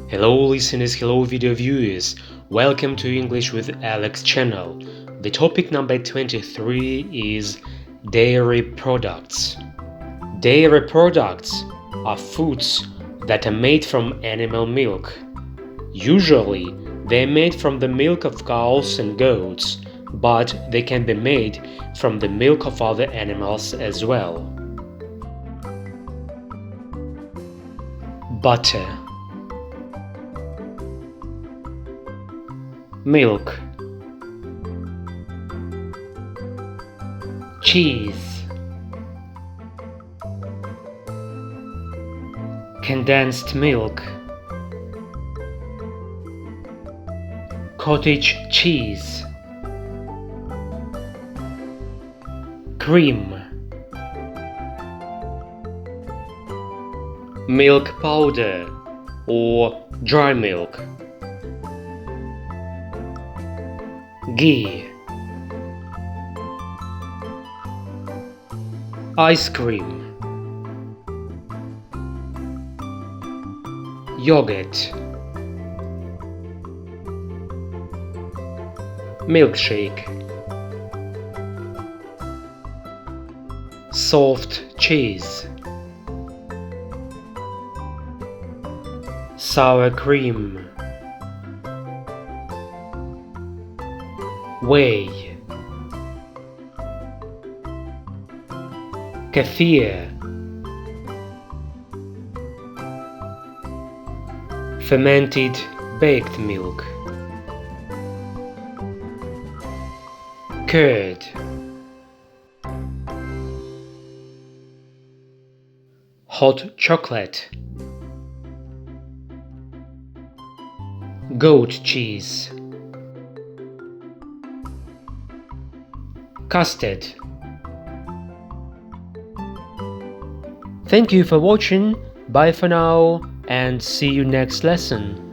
Hello listeners, hello video viewers, welcome to English with Alex channel. The topic number 23 is dairy products. Dairy products are foods that are made from animal milk. Usually, they're made from the milk of cows and goats, but they can be made from the milk of other animals as well. Butter, milk, cheese, condensed milk, cottage cheese, cream, milk powder or dry milk, ghee, ice cream, yogurt, milkshake, soft cheese, sour cream, whey, kefir, fermented baked milk, curd, hot chocolate, goat cheese, custard. Thank you for watching, bye for now, and see you next lesson.